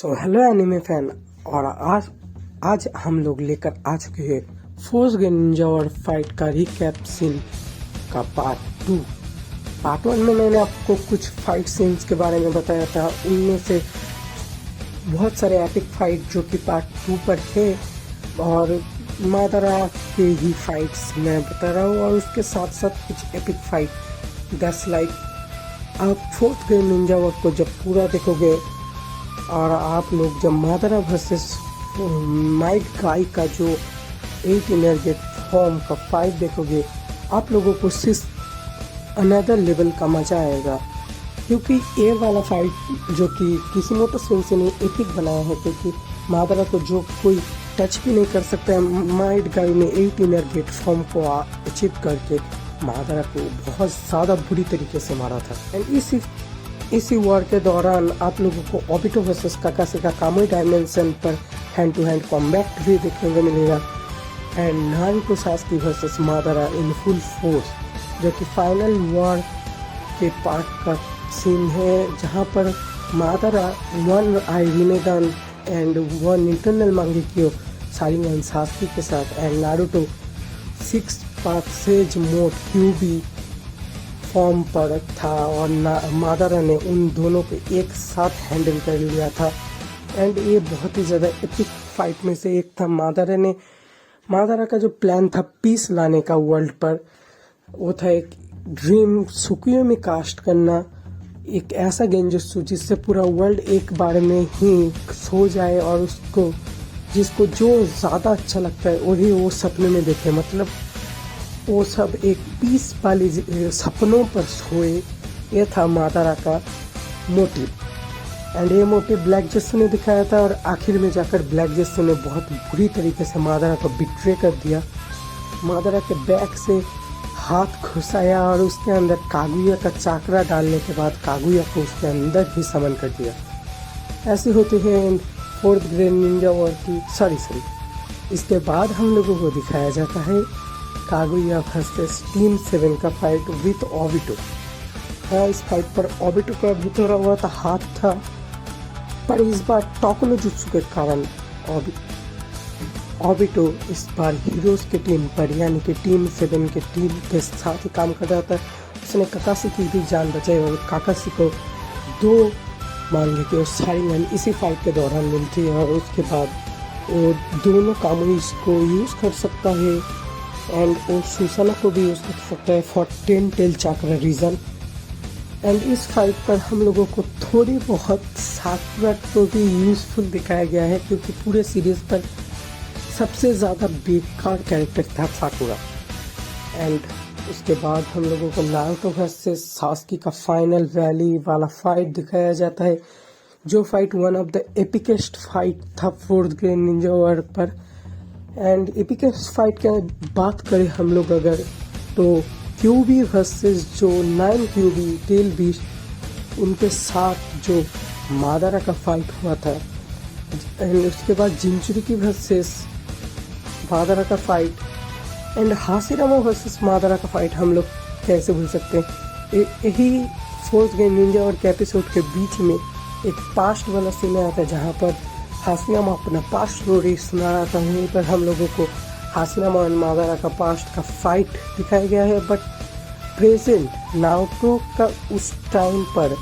So hello anime fan. और आज हम लोग लेकर आ चुके हैं फोर्स निंजा और फाइट का रिकैप सीन का पार्ट 2। पार्ट 1 में मैंने आपको कुछ फाइट सीन्स के बारे में बताया था, उनमें से बहुत सारे एपिक फाइट जो कि पार्ट 2 पर थे और मादारा के ही फाइट्स मैं बता रहा हूँ, और उसके साथ साथ कुछ एपिक फाइट दैट्स लाइक आप फोर्थ ग्रेड निंजा वर्क को जब पूरा देखोगे और आप लोग जब मादारा वर्सेस माइट गाई का जो 8 इनर्जेट फॉर्म का फाइट देखोगे, आप लोगों को सिर्फ अनदर लेवल का मजा आएगा। क्योंकि ये वाला फाइट जो कि किसीमोटो सेंसेई ने एपिक बनाया है, क्योंकि मादारा को जो कोई टच भी नहीं कर सकता है, माइट गाई ने 8 इनर्जेट फॉर्म को अचीव करके मादारा को बहुत ज़्यादा बुरी तरीके से मारा था। एंड इसी वॉर के दौरान आप लोगों को ओबिटो वर्सेस काकासी का कामुई डायमेंशन पर हैंड टू हैंड कॉम्बैट भी देखने को मिलेगा। And Naruto Sasuke versus Madara in full force, जो कि फाइनल वॉर के पार्ट का सीन है, जहां पर Madara 1 eye Rinnegan and 1 eternal Mangekyo Sharingan Sasuke के साथ, and Naruto 6 path sage mode Kyuubi form पर था और मादारा ने उन दोनों को एक साथ हैंडल कर लिया था। एंड ये बहुत ही ज़्यादा एपिक फाइट में से एक था। मादारा का जो प्लान था पीस लाने का वर्ल्ड पर, वो था एक ड्रीम सुकुयोमी कास्ट करना, एक ऐसा गेंजुत्सु जिससे पूरा वर्ल्ड एक बार में ही सो जाए और जिसको जो ज़्यादा अच्छा लगता है वही वो सपने में देखे। मतलब वो सब एक पीस वाली सपनों पर सोए, ये था मादारा का मोटिव। एंड ये मोटिव ब्लैक जेस्सू ने दिखाया था, और आखिर में जाकर ब्लैक जेस्सू ने बहुत बुरी तरीके से मादारा को बिट्रे कर दिया। मादारा के बैक से हाथ घुसाया और उसके अंदर कागुया का चाकरा डालने के बाद कागुया को उसके अंदर ही समन कर दिया। ऐसे होते हैं फोर्थ ग्रेड निंजा वॉर की सॉरी इसके बाद हम लोगों को दिखाया जाता है कागुया वर्सेस टीम 7 का फाइट विथ ओबिटो। हाँ, इस फाइट पर ओबिटो का भी थोड़ा बहुत हाथ था, पर इस बार टोकुनो जुत्सु के कारण ओबिटो इस बार हीरोज के टीम पर यानी कि टीम 7 के टीम के साथ ही काम कर रहा था। उसने काकासी की भी जान बचाई और काकासी को 2 मांगेक्यो शारिंगन इसी फाइट के दौरान मिलती है, और उसके बाद वो दोनों कामुई को यूज़ कर सकता है एंड वो सुसाना को भी यूज़ कर सकता है फॉर 10 टेल चाकरा रीज़न। एंड इस फाइट पर हम लोगों को थोड़ी बहुत साकुरा को भी यूज़फुल दिखाया गया है, क्योंकि पूरे सीरीज़ पर सबसे ज़्यादा बेकार कैरेक्टर था साकुरा। एंड उसके बाद हम लोगों को नारुतो वर्सेस सासुके का फाइनल वैली वाला फाइट दिखाया जाता है, जो fight one of the epicest fight था फोर्थ ग्रेड निंजा वॉर पर। एंड एपिकेस्ट फाइट की बात करें हम लोग अगर, तो क्यूबी वर्सेस जो 9 क्यूबी टेल बीस्ट, उनके साथ जो मादारा का फाइट हुआ था, एंड उसके बाद जिंचुरिकी वर्सेस मादारा का फाइट, एंड हाशिरामा वर्सेस मादारा का फाइट हम लोग कैसे भूल सकते हैं। यही फोर्थ ग्रेड निंजा और के एपिसोड के बीच में एक पास्ट वाला सीन आया था, जहाँ पर हाशिरामा अपना पास्ट स्टोरी सुना रहा था। वहीं पर हम लोगों को हाशिरामा और मादारा का पास्ट का फाइट दिखाया गया है, बट प्रेजेंट नारुतो का उस टाइम पर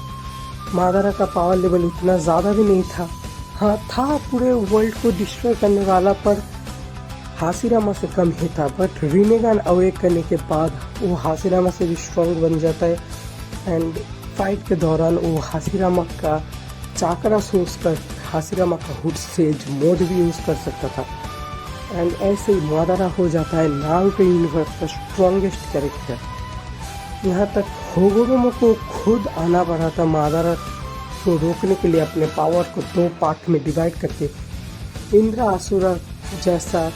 मादारा का पावर लेवल उतना ज़्यादा भी नहीं था। हाँ था, पूरे वर्ल्ड को डिस्ट्रॉय करने वाला, पर हाशिरामा से कम ही था। बट रिनेगान अवेक करने के बाद वो हाशिरामा से भी स्ट्रॉन्ग बन जाता है, एंड फाइट के दौरान वो हाशिरामा का चाकरा सोच कर हाशिरामा का हुड सेज मोड भी यूज़ कर सकता था। एंड ऐसे ही मादारा हो जाता है नारुतो यूनिवर्स का स्ट्रॉन्गेस्ट कैरेक्टर। यहाँ तक होगोरोमो को खुद आना पड़ा था मादारा को रोकने के लिए, अपने पावर को 2 पार्ट में डिवाइड करके, इंद्रा असुरा जैसा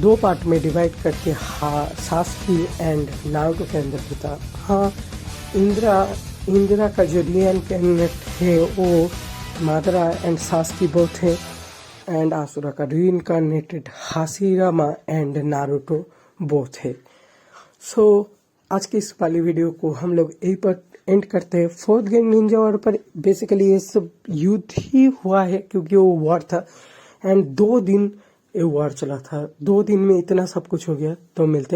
2 पार्ट में डिवाइड करके सासुके एंड नारुतो के अंदर भी था। हाँ, इंदिरा का जो रीइनकार्नेट है वो मादारा एंड सासुके बोथ है, एंड आसुरा का reincarnated Hashirama and Naruto both है। सो आज की इस वाली वीडियो को हम लोग यहीं पर एंड करते हैं। फोर्थ गेम निंजा वॉर पर बेसिकली ये सब युद्ध ही हुआ है क्योंकि वो वॉर था एंड 2 दिन ये वॉर चला था। 2 दिन में इतना सब कुछ हो गया। तो मिलते हैं